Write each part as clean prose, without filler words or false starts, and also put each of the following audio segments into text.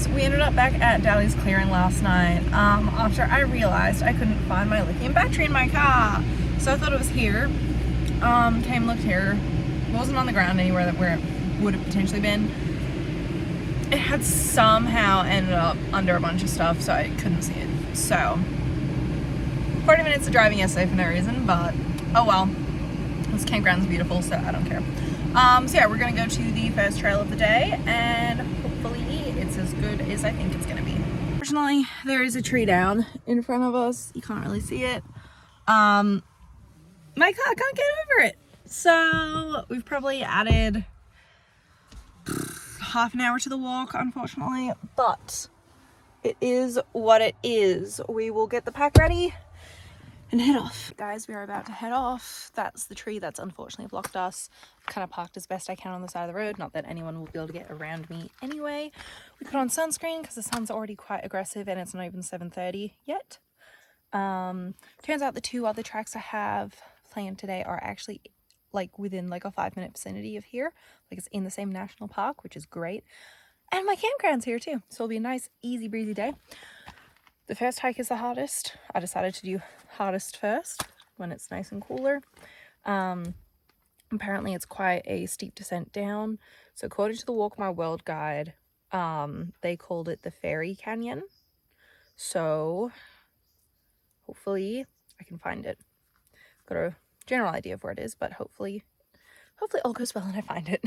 guys, we ended up back at Dally's Clearing last night after I realized I couldn't find my lithium battery in my car. So I thought it was here. Came looked here. It wasn't on the ground anywhere where it would have potentially been. It had somehow ended up under a bunch of stuff, so I couldn't see it. So 40 minutes of driving yesterday for no reason, but oh well. This campground's beautiful, so I don't care. So yeah, we're gonna go to the first trail of the day, and hopefully it's as good as I think it's gonna be. Fortunately, there is a tree down in front of us. You can't really see it. My car can't get over it. So we've probably added half an hour to the walk, unfortunately, but it is what it is. We will get the pack ready and head off. Guys, we are about to head off. That's the tree that's unfortunately blocked us. Kind of parked as best I can on the side of the road. Not that anyone will be able to get around me anyway. We put on sunscreen because the sun's already quite aggressive and it's not even 7:30 yet. Turns out the two other tracks I have planned today are actually like within like a 5-minute vicinity of here. Like it's in the same national park, which is great. And my campground's here too. So it'll be a nice, easy breezy day. The first hike is the hardest. I decided to do hardest first when it's nice and cooler. Apparently it's quite a steep descent down. So according to the Walk My World guide, they called it the Fairy Canyon. So hopefully I can find it. Got a general idea of where it is, but hopefully all goes well and I find it.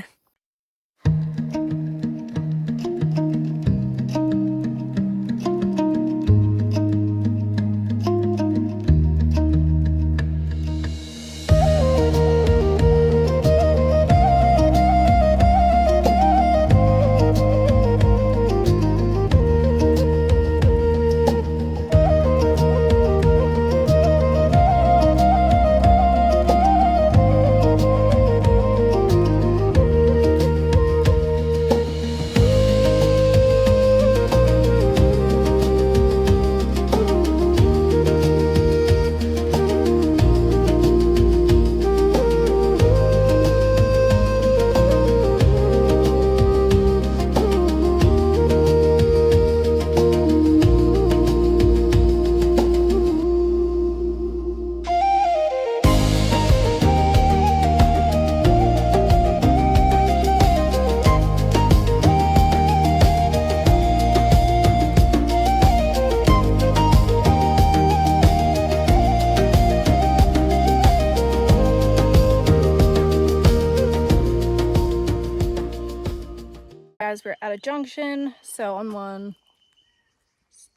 Guys, we're at a junction, so on one,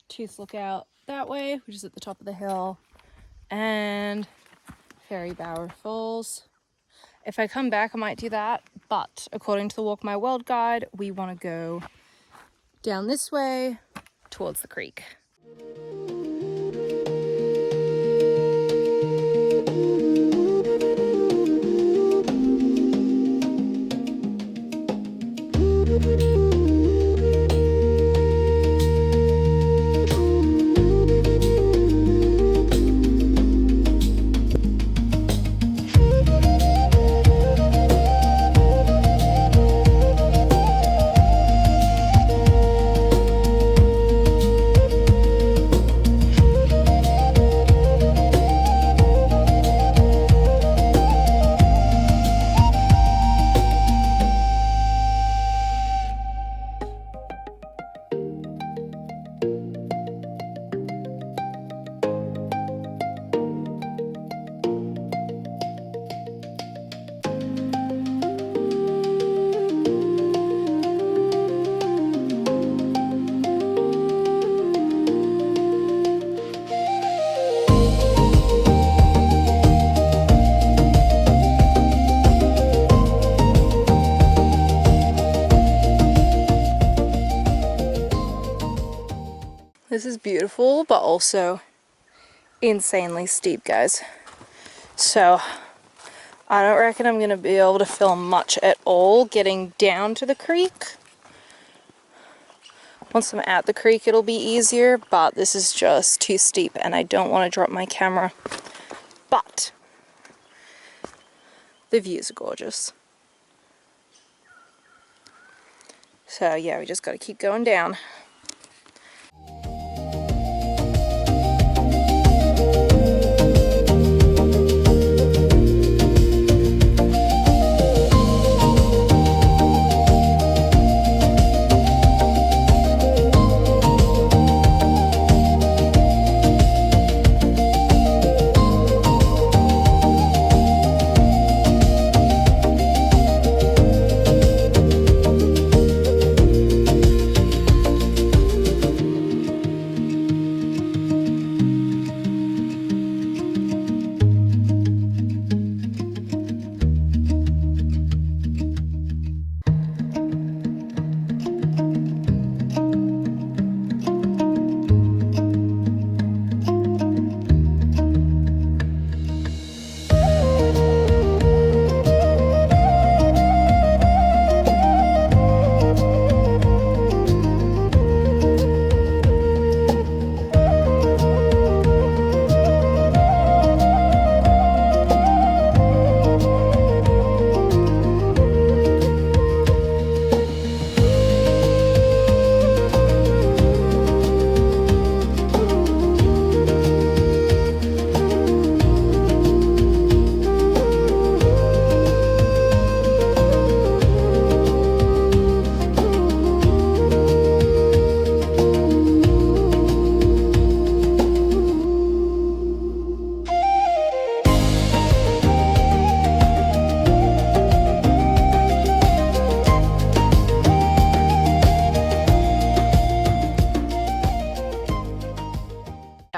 Tooth Lookout that way, which is at the top of the hill, and Fairy Bower Falls. If I come back, I might do that, but according to the Walk My World guide, we want to go down this way towards the creek. This is beautiful, but also insanely steep, guys. So I don't reckon I'm going to be able to film much at all getting down to the creek. Once I'm at the creek, it'll be easier, but this is just too steep and I don't want to drop my camera. But the views are gorgeous. So yeah, we just got to keep going down.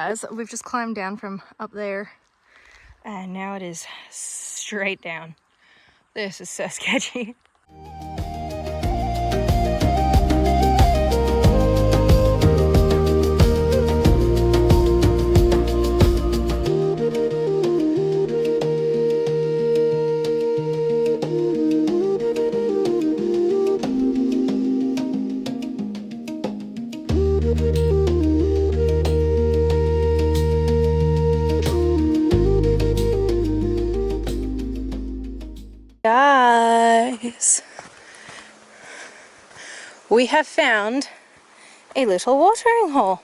guys, we've just climbed down from up there and now it is straight down. This is so sketchy. Guys, we have found a little watering hole.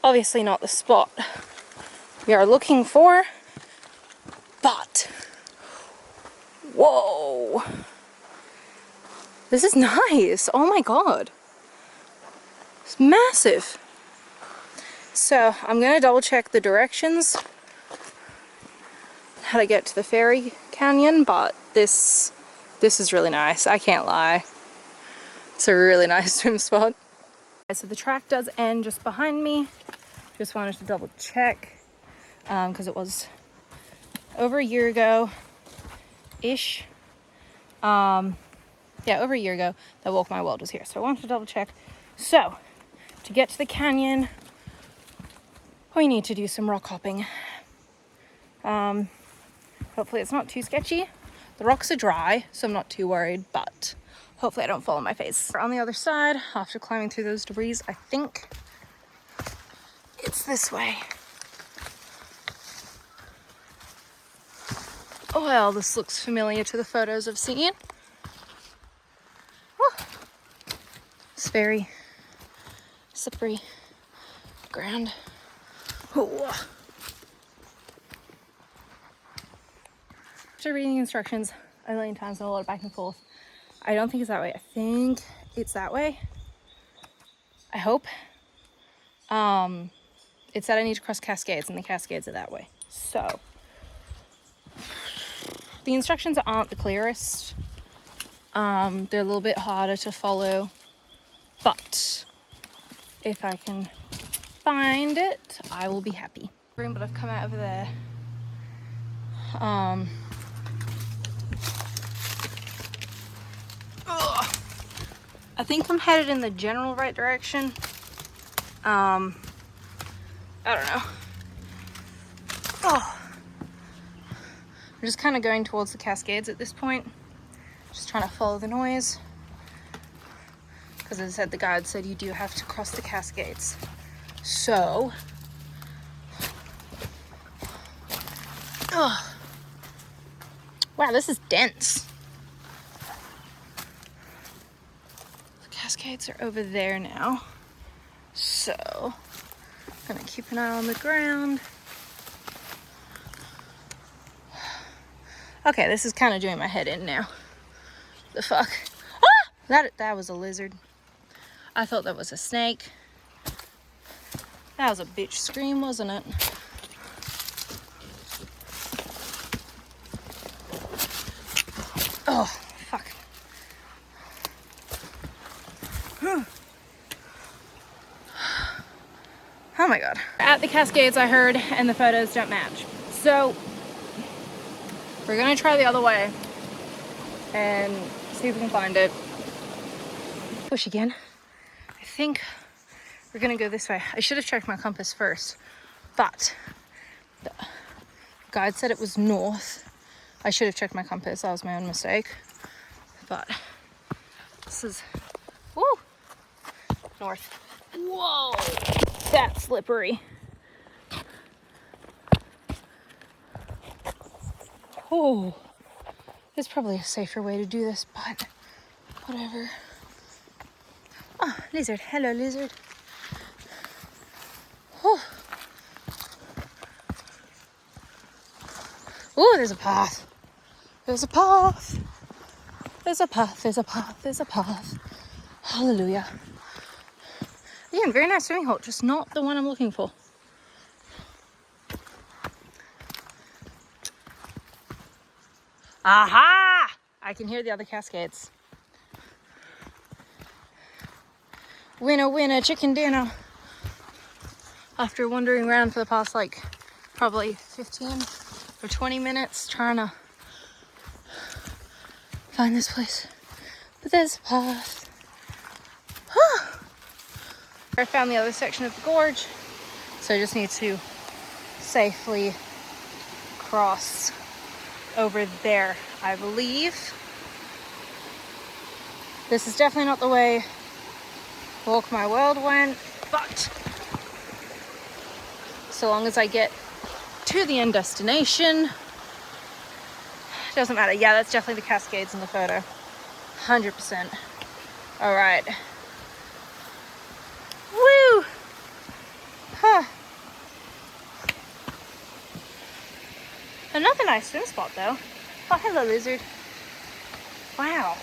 Obviously not the spot we are looking for, but whoa, this is nice. Oh my god, it's massive. So I'm gonna double check the directions, how to get to the Fairy Canyon, but this is really nice. I can't lie. It's a really nice swim spot. So the track does end just behind me. Just wanted to double check because it was over a year ago ish. Yeah, over a year ago that Walk My World was here. So I wanted to double check. So to get to the canyon, we need to do some rock hopping. Hopefully it's not too sketchy. The rocks are dry, so I'm not too worried, but hopefully I don't fall on my face. We're on the other side, after climbing through those debris, I think it's this way. Oh well, this looks familiar to the photos I've seen. Whew. It's very slippery ground. Ooh. After reading the instructions a million times and a lot of back and forth, I don't think it's that way. I think it's that way. I hope. It said I need to cross Cascades, and the Cascades are that way. So the instructions aren't the clearest. They're a little bit harder to follow, but if I can find it, I will be happy. But I've come out over there. I think I'm headed in the general right direction. I don't know. Oh. I'm just kind of going towards the Cascades at this point. Just trying to follow the noise. Because as I said, the guide said you do have to cross the Cascades. So. Oh. Wow, this is dense. Cascades are over there now, so I'm gonna keep an eye on the ground. Okay, this is kind of doing my head in now. The fuck? Ah! That was a lizard. I thought that was a snake. That was a bitch scream, wasn't it? Oh, fuck. Oh my god. At the Cascades I heard, and the photos don't match. So we're gonna try the other way and see if we can find it. Push again. I think we're gonna go this way. I should have checked my compass first, but the guide said it was north. I should have checked my compass. That was my own mistake. But this is, woo, north. Whoa, that's slippery. Oh, there's probably a safer way to do this, but whatever. Oh, lizard. Hello, lizard. Oh, oh, there's a path. There's a path. There's a path. There's a path. There's a path. Hallelujah. Again, very nice swimming hole, just not the one I'm looking for. Aha! I can hear the other Cascades. Winner, winner, chicken dinner. after wandering around for the past like probably 15 or 20 minutes trying to find this place. But there's a path. I found the other section of the gorge, so I just need to safely cross over there, I believe. This is definitely not the way Walk My World went, but so long as I get to the end destination, it doesn't matter. Yeah, that's definitely the Cascades in the photo. 100%. All right. Woo! Huh. Another nice swim spot though. Oh, hello, lizard. Wow.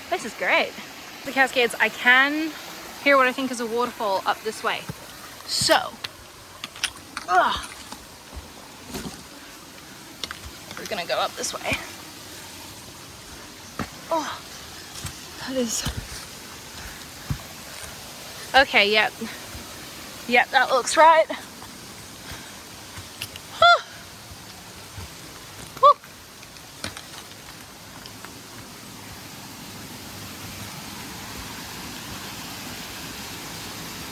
This is great. The Cascades, I can hear what I think is a waterfall up this way. So, we're gonna go up this way. Oh, that is... Okay, yep. Yep, that looks right.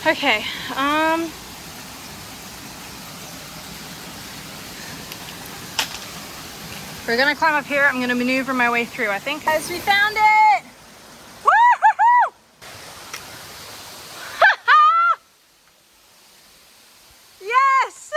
Okay, we're gonna climb up here. I'm gonna maneuver my way through, I think. Guys, we found it! Woo-hoo-hoo! Yes!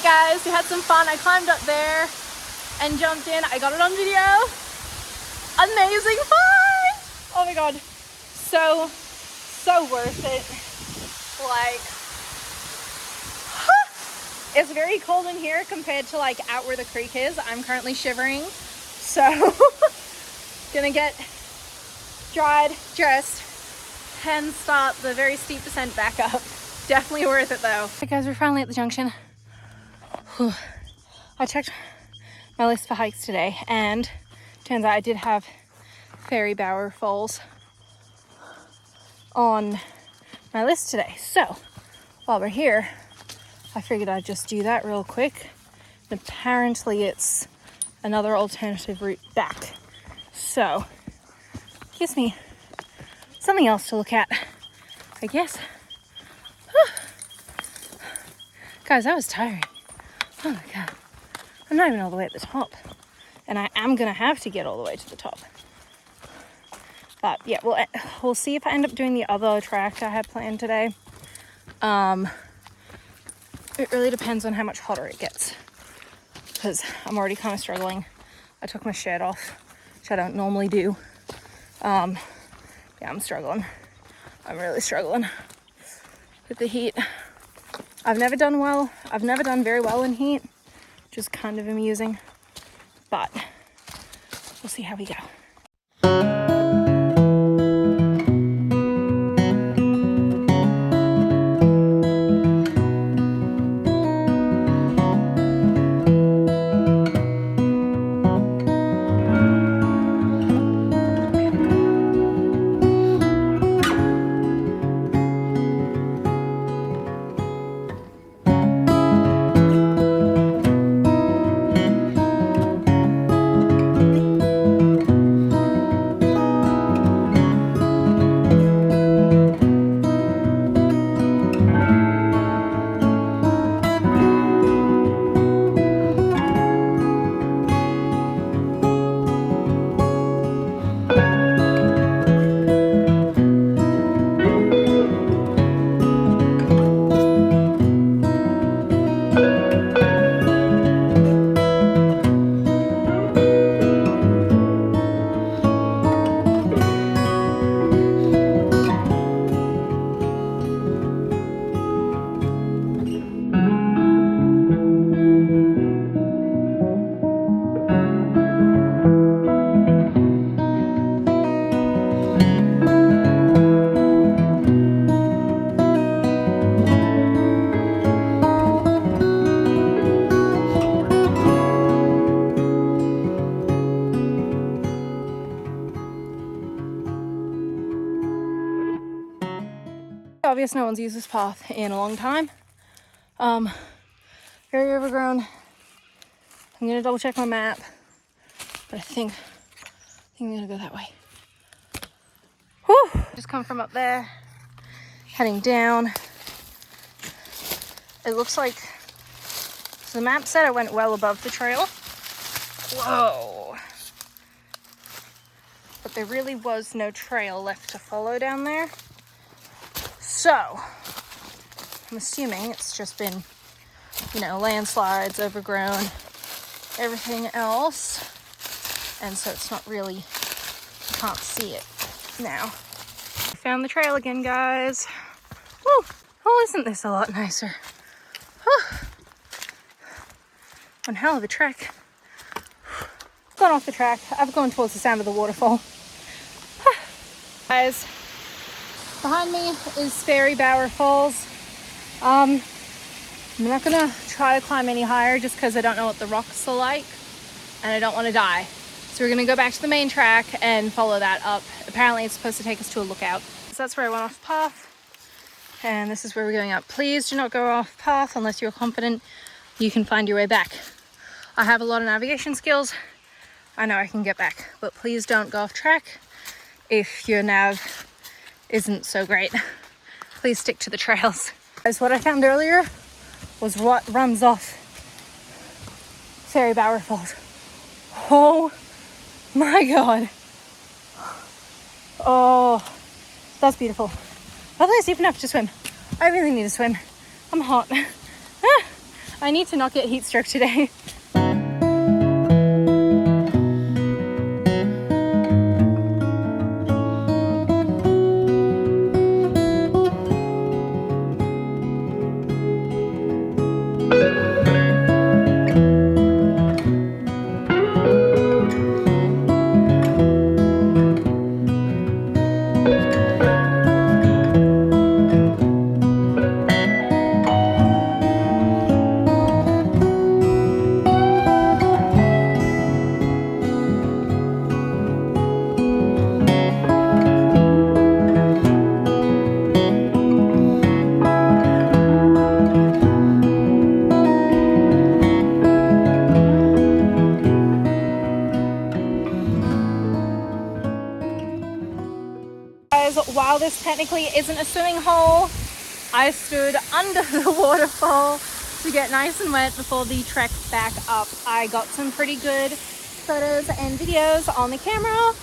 Guys, we had some fun. I climbed up there and jumped in. I got it on video. Amazing fun! Oh my god, so worth it. Like, it's very cold in here compared to like out where the creek is. I'm currently shivering, so gonna get dried, dressed, and start the very steep descent back up. Definitely worth it though. Okay guys, we're finally at the junction. Whew. I checked my list for hikes today, and turns out I did have Fairy Bower Falls on my list today. So while we're here, I figured I'd just do that real quick. And apparently it's another alternative route back. So gives me something else to look at, I guess. Whew. Guys, that was tiring. Oh my god, I'm not even all the way at the top, and I am gonna have to get all the way to the top. But yeah, we'll see if I end up doing the other track I had planned today. It really depends on how much hotter it gets, because I'm already kind of struggling. I took my shirt off, which I don't normally do. Yeah, I'm struggling. I'm really struggling with the heat. I've never done very well in heat, which is kind of amusing, but we'll see how we go. Obvious no one's used this path in a long time. Very overgrown. I'm gonna double check my map, but I think I'm gonna go that way. Whew. Just come from up there, heading down. It looks like, so the map said I went well above the trail. Whoa. But there really was no trail left to follow down there. So, I'm assuming it's just been, you know, landslides, overgrown, everything else. And so it's not really, you can't see it now. Found the trail again, guys. Woo! Oh, isn't this a lot nicer? Whew. One hell of a trek. Gone off the track. I've gone towards the sound of the waterfall. Guys, behind me is Fairy Bower Falls. I'm not gonna try to climb any higher just because I don't know what the rocks are like and I don't want to die. So we're gonna go back to the main track and follow that up. Apparently it's supposed to take us to a lookout. So that's where I went off path. And this is where we're going up. Please do not go off path unless you're confident you can find your way back. I have a lot of navigation skills. I know I can get back, but please don't go off track if your nav isn't so great. Please stick to the trails. As what I found earlier was what runs off Fairy Bower Falls. Oh my god. Oh, that's beautiful. Hopefully it's deep enough to swim. I really need to swim. I'm hot. I need to not get heat stroke today. While this technically isn't a swimming hole, I stood under the waterfall to get nice and wet before the trek back up. I got some pretty good photos and videos on the camera.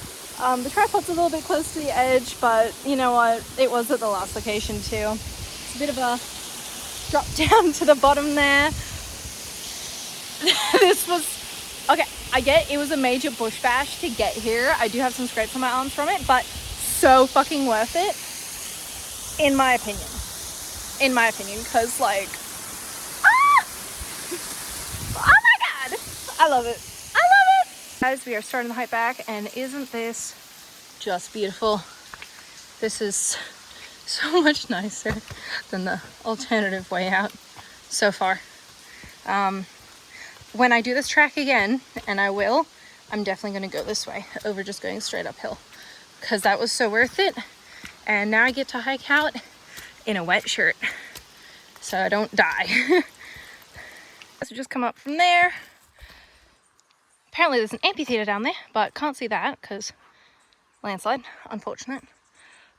The tripod's a little bit close to the edge, but you know what? It was at the last location too. It's a bit of a drop down to the bottom there. This was, okay, I get it was a major bush bash to get here. I do have some scrapes on my arms from it, but so fucking worth it, in my opinion, because like, oh my god, I love it. Guys, we are starting the hike back, and isn't this just beautiful? This is so much nicer than the alternative way out so far. When I do this track again, and I will, I'm definitely going to go this way over just going straight uphill, because that was so worth it. And now I get to hike out in a wet shirt so I don't die. So just come up from there. Apparently there's an amphitheater down there, but can't see that because landslide, unfortunate.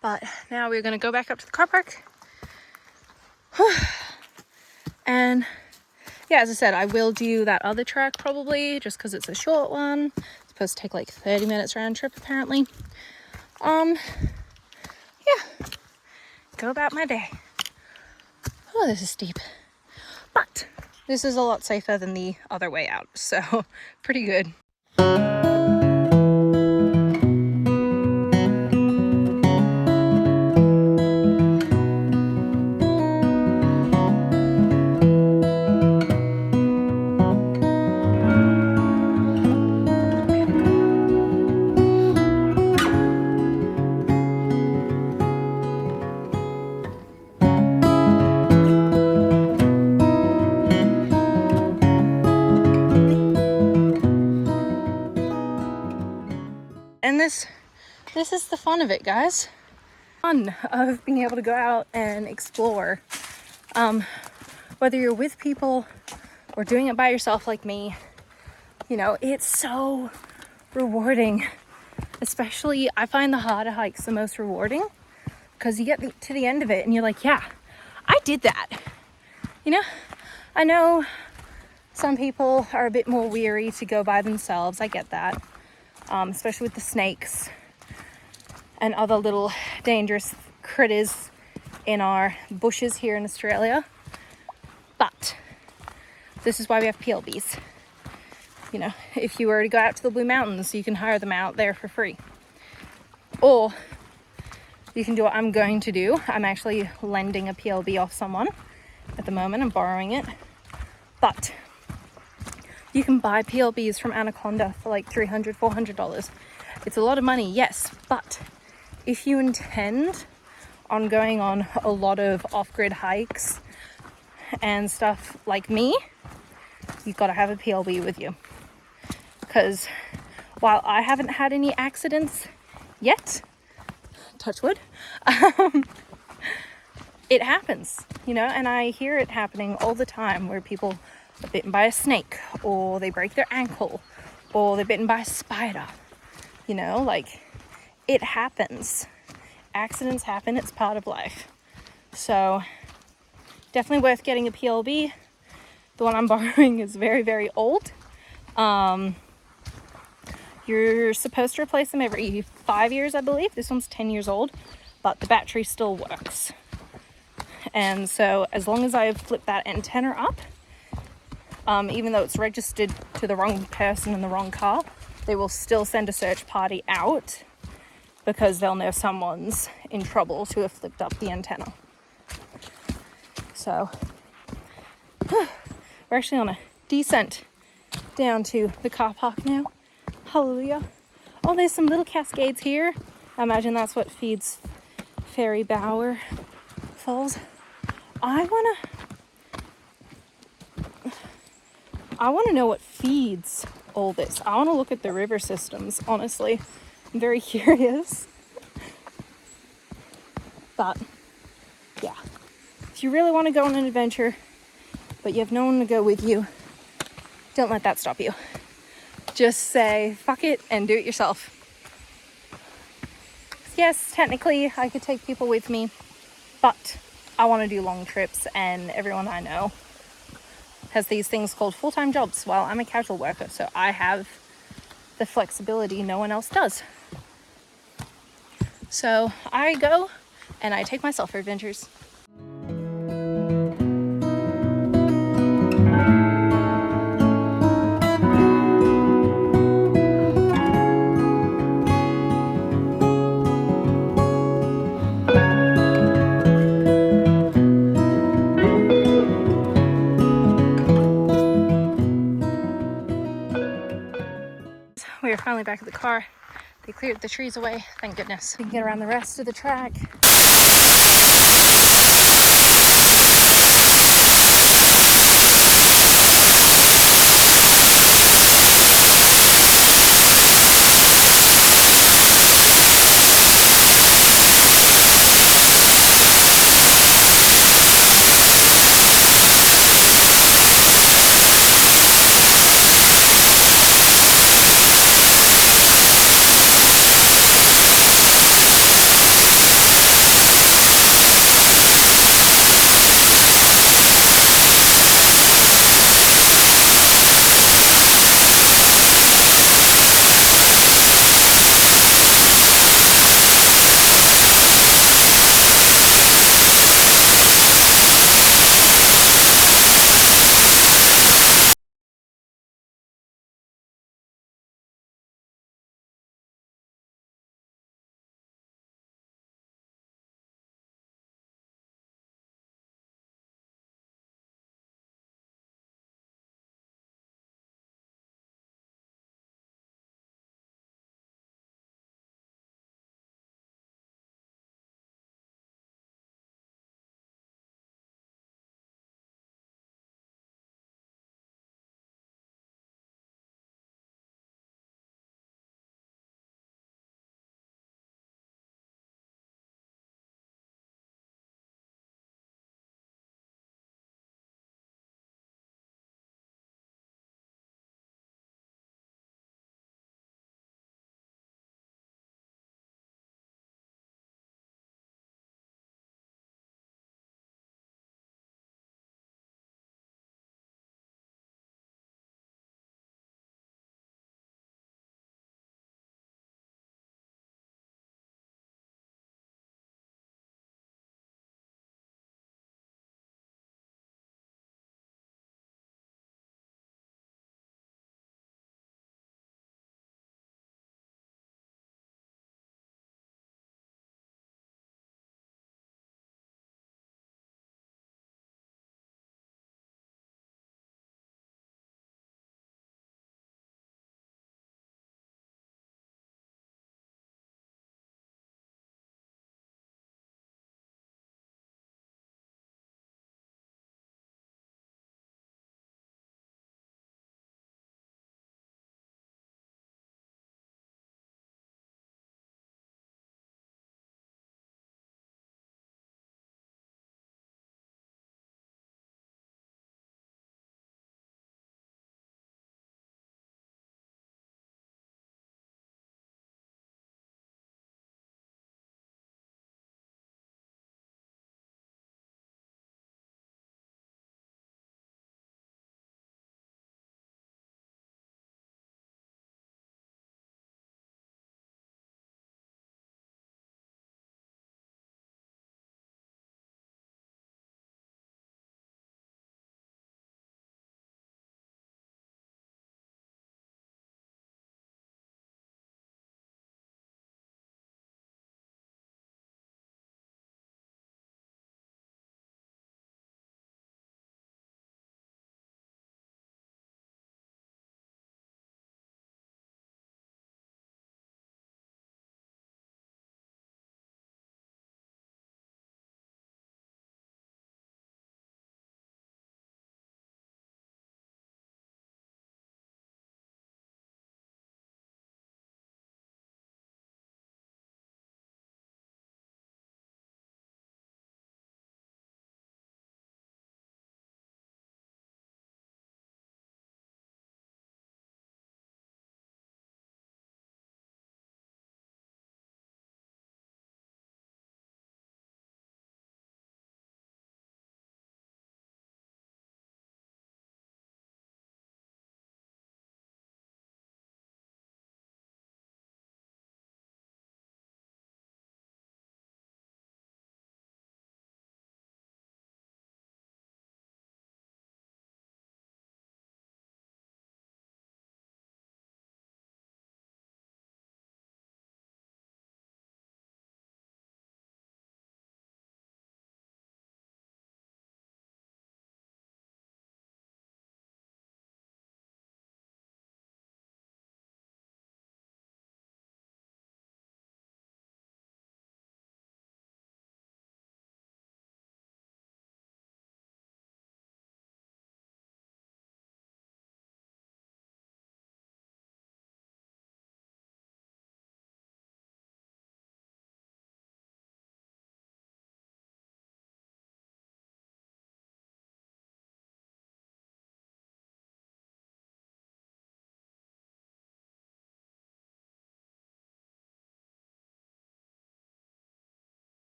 But now we're going to go back up to the car park. And yeah, as I said, I will do that other track probably just because it's a short one. It's supposed to take like 30 minutes round trip apparently. Yeah, go about my day. Oh, this is steep, but this is a lot safer than the other way out, so pretty good. And this is the fun of it, guys. Fun of being able to go out and explore. Whether you're with people or doing it by yourself like me, you know, it's so rewarding. Especially, I find the harder hikes the most rewarding because you get to the end of it and you're like, yeah, I did that. You know, I know some people are a bit more weary to go by themselves. I get that. Especially with the snakes and other little dangerous critters in our bushes here in Australia. But this is why we have PLBs. You know, if you were to go out to the Blue Mountains, you can hire them out there for free. Or you can do what I'm going to do. I'm actually lending a PLB off someone at the moment. I'm borrowing it. But you can buy PLBs from Anaconda for like $300, $400. It's a lot of money, yes, but if you intend on going on a lot of off-grid hikes and stuff like me, you've got to have a PLB with you. Because while I haven't had any accidents yet, touch wood, it happens, you know, and I hear it happening all the time where people are bitten by a snake, or they break their ankle, or they're bitten by a spider. You know, like, it happens. Accidents happen, it's part of life. So definitely worth getting a PLB. The one I'm borrowing is very, very old. You're supposed to replace them every 5 years, I believe. This one's 10 years old, but the battery still works. And so as long as I flip that antenna up, even though it's registered to the wrong person in the wrong car, they will still send a search party out because they'll know someone's in trouble to have flipped up the antenna. So we're actually on a descent down to the car park now. Hallelujah. Oh, there's some little cascades here. I imagine that's what feeds Fairy Bower Falls. I want to know what feeds all this. I want to look at the river systems, honestly. I'm very curious. But, yeah. If you really want to go on an adventure, but you have no one to go with you, don't let that stop you. Just say, fuck it, and do it yourself. Yes, technically, I could take people with me, but I want to do long trips, and everyone I know has these things called full-time jobs. Well, I'm a casual worker, so I have the flexibility no one else does. So I go and I take myself for adventures. We are finally back at the car. They cleared the trees away, thank goodness. We can get around the rest of the track.